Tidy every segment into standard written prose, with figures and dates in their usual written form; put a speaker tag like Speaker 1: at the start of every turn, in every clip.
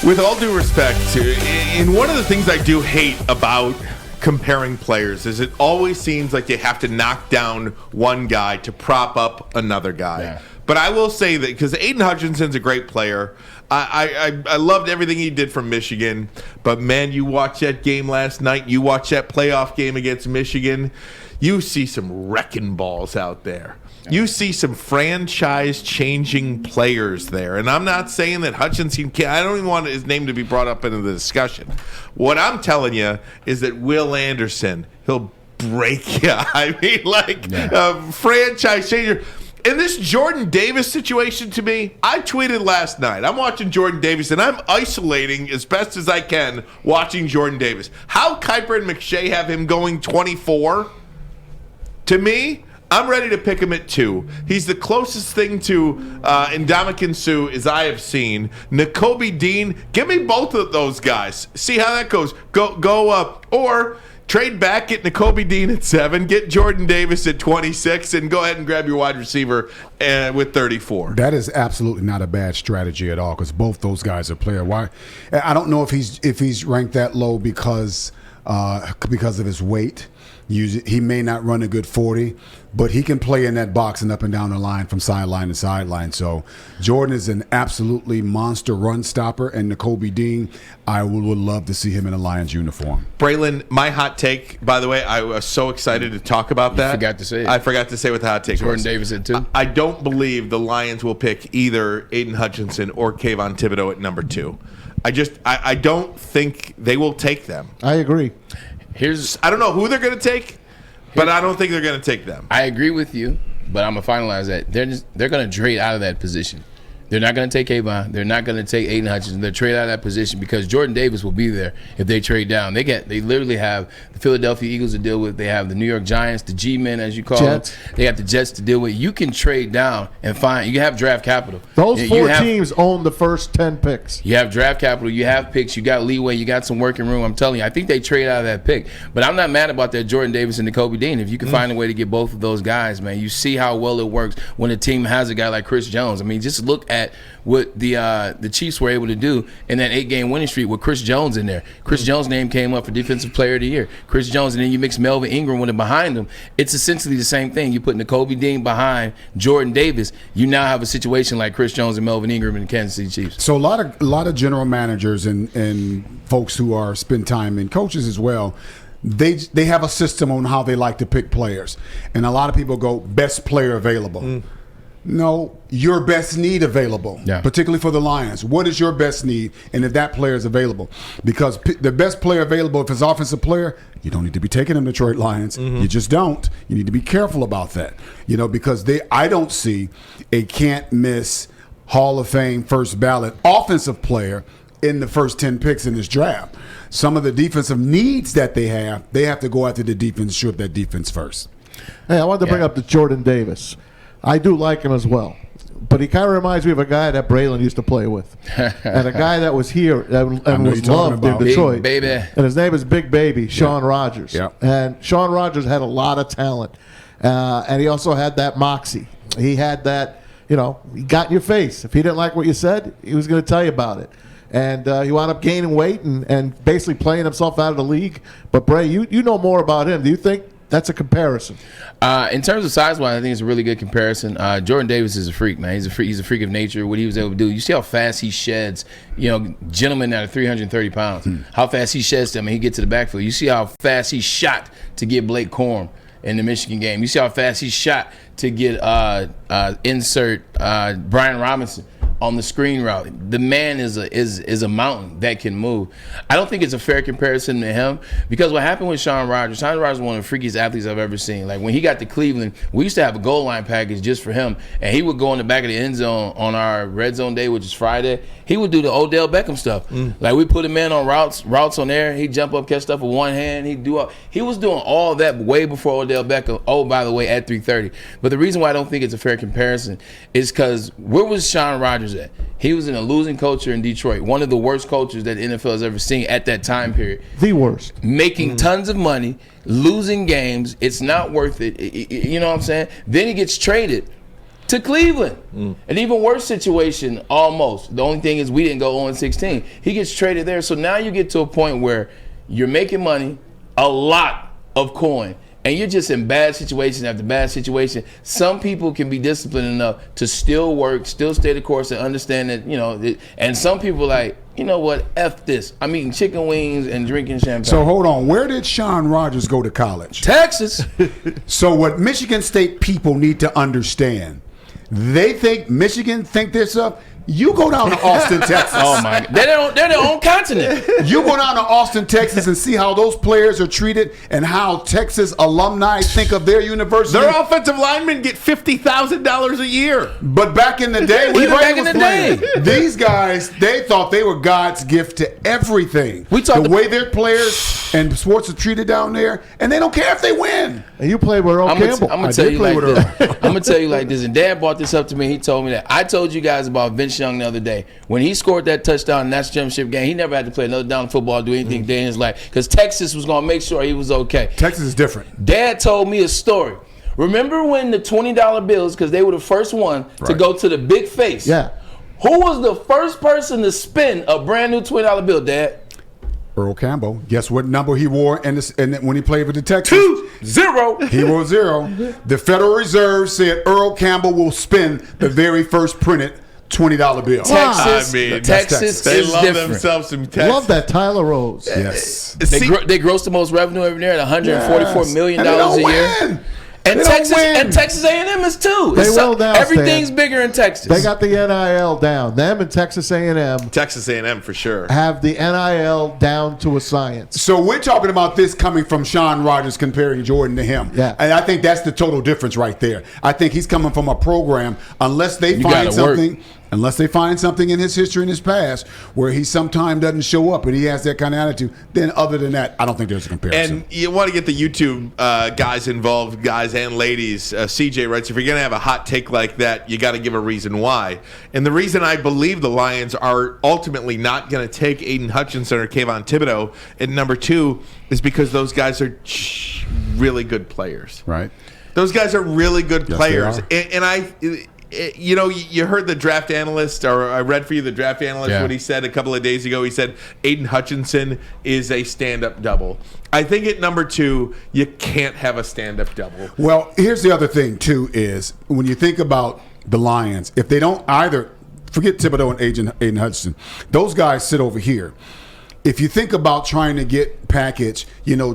Speaker 1: With all due respect, and one of the things I do hate about comparing players is it always seems like you have to knock down one guy to prop up another guy.
Speaker 2: Yeah.
Speaker 1: But I will say that because Aiden Hutchinson's a great player. I loved everything he did from Michigan. But, man, you watch that game last night. You watch that playoff game against Michigan. You see some wrecking balls out there. You see some franchise-changing players there. And I'm not saying that Hutchinson can't. I don't even want his name to be brought up into the discussion. What I'm telling you is that Will Anderson, he'll break you. I mean, like, a franchise changer. In this Jordan Davis situation, to me, I tweeted last night. I'm watching Jordan Davis, and I'm isolating as best as I can watching Jordan Davis. How Kuiper and McShay have him going 24? To me, I'm ready to pick him at 2. He's the closest thing to Ndamukong Suh as I have seen. Nakobe Dean, give me both of those guys. See how that goes. Go up. Or trade back, get Nakobe Dean at 7, get Jordan Davis at 26, and go ahead and grab your wide receiver with 34.
Speaker 3: That is absolutely not a bad strategy at all because both those guys are player. Why? I don't know if he's ranked that low because of his weight. He may not run a good 40, but he can play in that box and up and down the line from sideline to sideline. So Jordan is an absolutely monster run stopper, and Nakobe Dean, I would love to see him in a Lions uniform.
Speaker 1: Braylon, my hot take, by the way, I was so excited to talk about that.
Speaker 2: You forgot to say it.
Speaker 1: I forgot to say what the hot take was.
Speaker 2: Jordan Davis at 2.
Speaker 1: I don't believe the Lions will pick either Aiden Hutchinson or Kayvon Thibodeau at number 2. I don't think they will take them.
Speaker 4: I agree.
Speaker 1: I don't know who they're going to take, but I don't think they're going to take them.
Speaker 2: I agree with you, but I'm going to finalize that. They're going to trade out of that position. They're not going to take Kayvon. They're not going to take Aiden Hutchinson. They'll trade out of that position because Jordan Davis will be there if they trade down. They literally have the Philadelphia Eagles to deal with. They have the New York Giants, the G-men, as you call
Speaker 4: Jets.
Speaker 2: them. They have the Jets to deal with. You can trade down and find. You have draft capital.
Speaker 4: Those four teams own the first 10 picks.
Speaker 2: You have draft capital. You have picks. You got leeway. You got some working room. I'm telling you, I think they trade out of that pick. But I'm not mad about that Jordan Davis and Nakobe Dean. If you can find a way to get both of those guys, man, you see how well it works when a team has a guy like Chris Jones. I mean, just look at what the Chiefs were able to do in that 8-game winning streak with Chris Jones in there. Chris Jones' name came up for Defensive Player of the Year. Chris Jones, and then you mix Melvin Ingram with him behind him. It's essentially the same thing. You put Nakobe Dean behind Jordan Davis. You now have a situation like Chris Jones and Melvin Ingram in the Kansas City Chiefs.
Speaker 3: So a lot of general managers and folks who spend time in coaches as well. They have a system on how they like to pick players, and a lot of people go best player available. No, your best need available, particularly for the Lions. What is your best need, and if that player is available? Because the best player available, if it's offensive player, you don't need to be taking them to Detroit Lions. You just don't. You need to be careful about that, because I don't see a can't-miss Hall of Fame first ballot offensive player in the first 10 picks in this draft. Some of the defensive needs that they have to go after the defense, shoot that defense first.
Speaker 4: Hey, I wanted to bring up the Jordan Davis. I do like him as well. But he kind of reminds me of a guy that Braylon used to play with. And a guy that was here and was loved in Detroit.
Speaker 2: Big Baby.
Speaker 4: And his name is Big Baby, Sean Rogers.
Speaker 3: Yeah.
Speaker 4: And Sean Rogers had a lot of talent. And he also had that moxie. He had that, he got in your face. If he didn't like what you said, he was going to tell you about it. And he wound up gaining weight and basically playing himself out of the league. But, Bray, you know more about him. Do you think that's a comparison?
Speaker 2: In terms of size-wise, I think it's a really good comparison. Jordan Davis is a freak, man. He's a freak of nature. What he was able to do. You see how fast he sheds. Gentlemen that are 330 pounds. How fast he sheds them and he gets to the backfield. You see how fast he shot to get Blake Corum in the Michigan game. You see how fast he shot to get insert Brian Robinson on the screen route. The man is a mountain that can move. I don't think it's a fair comparison to him because what happened with Sean Rogers is one of the freakiest athletes I've ever seen. Like when he got to Cleveland, we used to have a goal line package just for him, and he would go in the back of the end zone on our red zone day, which is Friday. He would do the Odell Beckham stuff. Like we put him in on routes on there. He'd jump up, catch stuff with one hand. He was doing all that way before Odell Beckham. Oh, by the way, at 330. But the reason why I don't think it's a fair comparison is because where was Sean Rogers at? He was in a losing culture in Detroit, one of the worst cultures that the NFL has ever seen at that time period.
Speaker 4: The worst.
Speaker 2: Making tons of money, losing games. It's not worth it. You know what I'm saying? Then he gets traded to Cleveland. An even worse situation, almost. The only thing is we didn't go 0-16. He gets traded there. So now you get to a point where you're making money, a lot of coin, and you're just in bad situation after bad situation. Some people can be disciplined enough to still work, still stay the course, and understand that, and some people like, you know what, F this. I'm eating chicken wings and drinking champagne.
Speaker 3: So hold on. Where did Shawn Rogers go to college?
Speaker 2: Texas.
Speaker 3: So what Michigan State people need to understand, they think Michigan think this up. You go down to Austin, Texas.
Speaker 2: Oh my God. They're their own continent.
Speaker 3: You go down to Austin, Texas, and see how those players are treated and how Texas alumni think of their university.
Speaker 1: Their offensive linemen get $50,000 a year.
Speaker 3: But back in the day, when
Speaker 2: Even
Speaker 3: Ray
Speaker 2: back in
Speaker 3: was
Speaker 2: the
Speaker 3: playing,
Speaker 2: day.
Speaker 3: these guys, they thought they were God's gift to everything.
Speaker 2: We talked
Speaker 3: the way their players and sports are treated down there, and they don't care if they win.
Speaker 4: And you played with Earl Campbell.
Speaker 2: I'm gonna
Speaker 3: I
Speaker 2: tell
Speaker 3: did
Speaker 2: you
Speaker 3: play
Speaker 2: like
Speaker 3: with
Speaker 2: this.
Speaker 3: Earl.
Speaker 2: I'm gonna tell you like this. And Dad brought this up to me. He told me that I told you guys about Vince Young the other day when he scored that touchdown in that championship game. He never had to play another down football, do anything day in his life because Texas was gonna make sure he was okay.
Speaker 3: Texas is different.
Speaker 2: Dad told me a story. Remember when the $20 bills, because they were the first one to
Speaker 3: Right.
Speaker 2: go to the big face.
Speaker 4: Yeah.
Speaker 2: Who was the first person to spin a brand new $20 bill, Dad?
Speaker 3: Earl Campbell. Guess what number he wore and when he played with the Texans?
Speaker 2: 2-0.
Speaker 3: He wore 0. The Federal Reserve said Earl Campbell will spin the very first printed $20 bill.
Speaker 2: Texas,
Speaker 1: I mean,
Speaker 2: Texas
Speaker 3: Texas.
Speaker 1: They
Speaker 2: is
Speaker 1: love
Speaker 2: different.
Speaker 1: themselves some Texas.
Speaker 4: Love that Tyler Rose.
Speaker 3: Yes.
Speaker 2: They, they gross the most revenue every year at $144 million
Speaker 3: And they don't
Speaker 2: a year.
Speaker 3: win.
Speaker 2: And
Speaker 3: They don't
Speaker 2: Texas
Speaker 3: win.
Speaker 2: and Texas A&M is too.
Speaker 4: They
Speaker 2: It's
Speaker 4: will now,
Speaker 2: everything's
Speaker 4: Stan.
Speaker 2: bigger in Texas.
Speaker 4: They got the NIL down. Them and Texas A&M
Speaker 1: Texas A&M for sure.
Speaker 4: have the NIL down to a science.
Speaker 3: So we're talking about this coming from Shawn Rogers comparing Jordan to him.
Speaker 4: Yeah.
Speaker 3: And I think that's the total difference right there. I think he's coming from a program, unless they
Speaker 2: You
Speaker 3: find
Speaker 2: gotta work.
Speaker 3: something in his history, in his past, where he sometimes doesn't show up and he has that kind of attitude, then other than that, I don't think there's a comparison.
Speaker 1: And you want to get the YouTube guys involved, guys and ladies. CJ writes, if you're going to have a hot take like that, you got to give a reason why. And the reason I believe the Lions are ultimately not going to take Aiden Hutchinson or Kayvon Thibodeau at number 2 is because those guys are really good players.
Speaker 3: Right.
Speaker 1: Those guys are really good
Speaker 3: Yes,
Speaker 1: players.
Speaker 3: they are.
Speaker 1: You heard the draft analyst, or I read for you the draft analyst,
Speaker 2: Yeah.
Speaker 1: what he said a couple of days ago. He said Aiden Hutchinson is a stand-up double. I think at number 2, you can't have a stand-up double.
Speaker 3: Well, here's the other thing, too, is when you think about the Lions, if they don't either, forget Thibodeau and Aiden Hutchinson, those guys sit over here. If you think about trying to get package,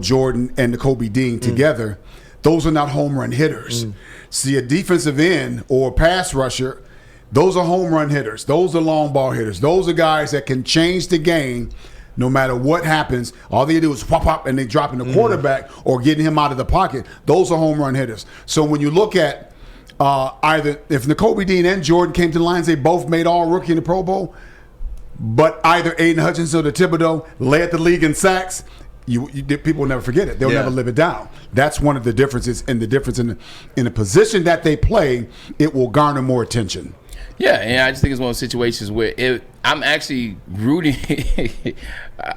Speaker 3: Jordan and the Kobe Dean together, those are not home run hitters. See, a defensive end or a pass rusher, those are home run hitters. Those are long ball hitters. Those are guys that can change the game no matter what happens. All they do is whop, whop, and they drop in the quarterback or getting him out of the pocket. Those are home run hitters. So when you look at either, if Nakobe Dean and Jordan came to the Lions, they both made all rookie in the Pro Bowl, but either Aiden Hutchinson or Thibodeau led the league in sacks. People will never forget it. They'll
Speaker 1: Yeah.
Speaker 3: never live it down. That's one of the differences, and the difference in the position that they play, it will garner more attention.
Speaker 2: Yeah, and I just think it's one of those situations where I'm actually rooting.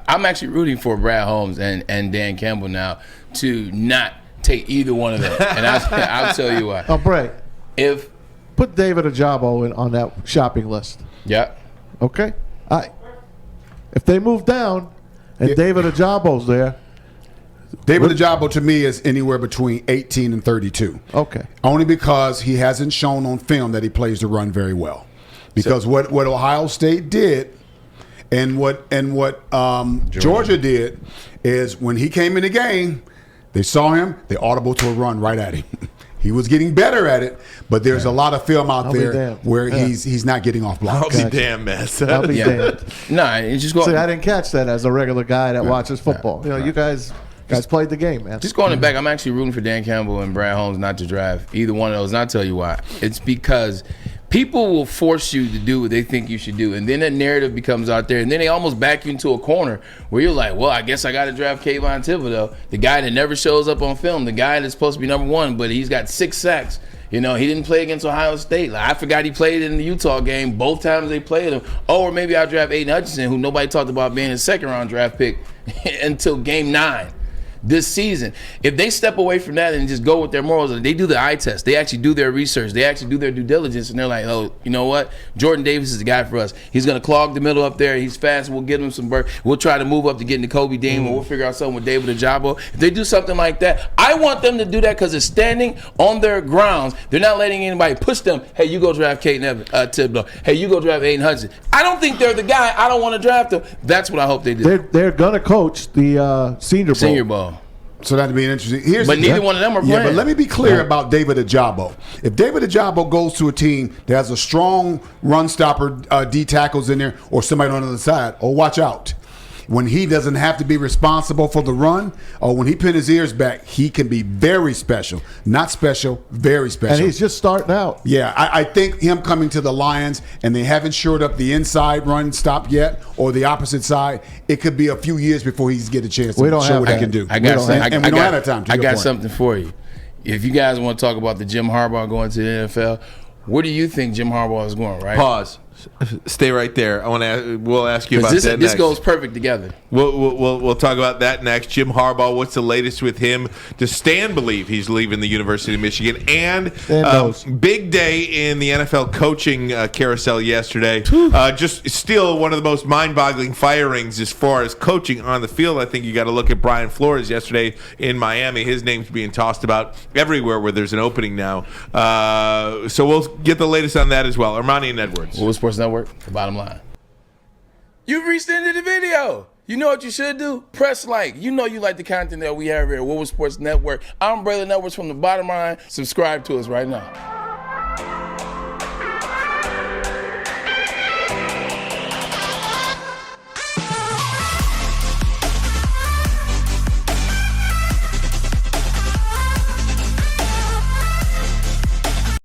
Speaker 2: I'm actually rooting for Brad Holmes and Dan Campbell now to not take either one of them, and I'll tell you why.
Speaker 4: Oh, Bray,
Speaker 2: If
Speaker 4: put David Ajabo on that shopping list.
Speaker 2: yeah,
Speaker 4: Okay? If they move down and David Ajabo's there,
Speaker 3: David Ajabo to me is anywhere between 18 and 32.
Speaker 4: okay.
Speaker 3: Only because he hasn't shown on film that he plays the run very well. Because what Ohio State did and what Georgia did is when he came in the game, they saw him, they audible to a run right at him. He was getting better at it, but there's a lot of film out
Speaker 4: I'll be
Speaker 3: there
Speaker 4: damned.
Speaker 3: where
Speaker 4: Yeah.
Speaker 3: he's not getting off
Speaker 1: I'll
Speaker 3: blocks.
Speaker 1: be damn, mess.
Speaker 4: I'll be
Speaker 2: yeah,
Speaker 4: damned.
Speaker 2: no, it's just
Speaker 4: See, I
Speaker 2: going.
Speaker 4: didn't catch that as a regular guy that watches football. You guys played the game, man.
Speaker 2: Just going back, I'm actually rooting for Dan Campbell and Brad Holmes not to drive either one of those. And I'll tell you why. It's because people will force you to do what they think you should do. And then that narrative becomes out there. And then they almost back you into a corner where you're like, well, I guess I got to draft Kayvon Thibodeau, the guy that never shows up on film, the guy that's supposed to be number 1, but he's got 6 sacks. He didn't play against Ohio State. Like, I forgot he played in the Utah game both times they played him. Oh, or maybe I'll draft Aiden Hutchinson, who nobody talked about being a second-round draft pick until game 9. this season. If they step away from that and just go with their morals, and they do the eye test, they actually do their research, they actually do their due diligence, and they're like, oh, you know what? Jordan Davis is the guy for us. He's going to clog the middle up there. He's fast. We'll get him some burst. We'll try to move up to get into Kobe Dean, or we'll figure out something with David Ajabo. If they do something like that, I want them to do that because it's standing on their grounds. They're not letting anybody push them. Hey, you go draft Kate Thibodeau. Hey, you go draft Aiden Hudson. I don't think they're the guy. I don't want to draft them. That's what I hope they do.
Speaker 4: They're going to coach the Senior Bowl.
Speaker 3: So that'd be interesting.
Speaker 2: But neither one of them are playing.
Speaker 3: Yeah, but let me be clear about David Ajabo. If David Ajabo goes to a team that has a strong run stopper, D tackles in there, or somebody on the other side, watch out. When he doesn't have to be responsible for the run, or when he pin his ears back, he can be very special. Not special, very special.
Speaker 4: And he's just starting out.
Speaker 3: Yeah, I think him coming to the Lions and they haven't shored up the inside run stop yet, or the opposite side, it could be a few years before he's get a chance to show what he can do.
Speaker 2: I got something.
Speaker 3: And we don't have that time.
Speaker 2: I got something for you. If you guys want to talk about the Jim Harbaugh going to the NFL, where do you think Jim Harbaugh is going? Right?
Speaker 1: Pause. Stay right there. We'll ask you about that next.
Speaker 2: This goes perfect together.
Speaker 1: We'll talk about that next. Jim Harbaugh, what's the latest with him? Does Stan believe he's leaving the University of Michigan? And big day in the NFL coaching carousel yesterday. Just still one of the most mind-boggling firings as far as coaching on the field. I think you got to look at Brian Flores yesterday in Miami. His name's being tossed about everywhere where there's an opening now. So we'll get the latest on that as well. Armani and Edwards.
Speaker 2: Woodward Sports Network, the bottom line. You've reached the end of the video. You know what you should do? Press like. You know you like the content that we have here at Woodward Sports Network. I'm Braylon Edwards from the bottom line. Subscribe to us right now.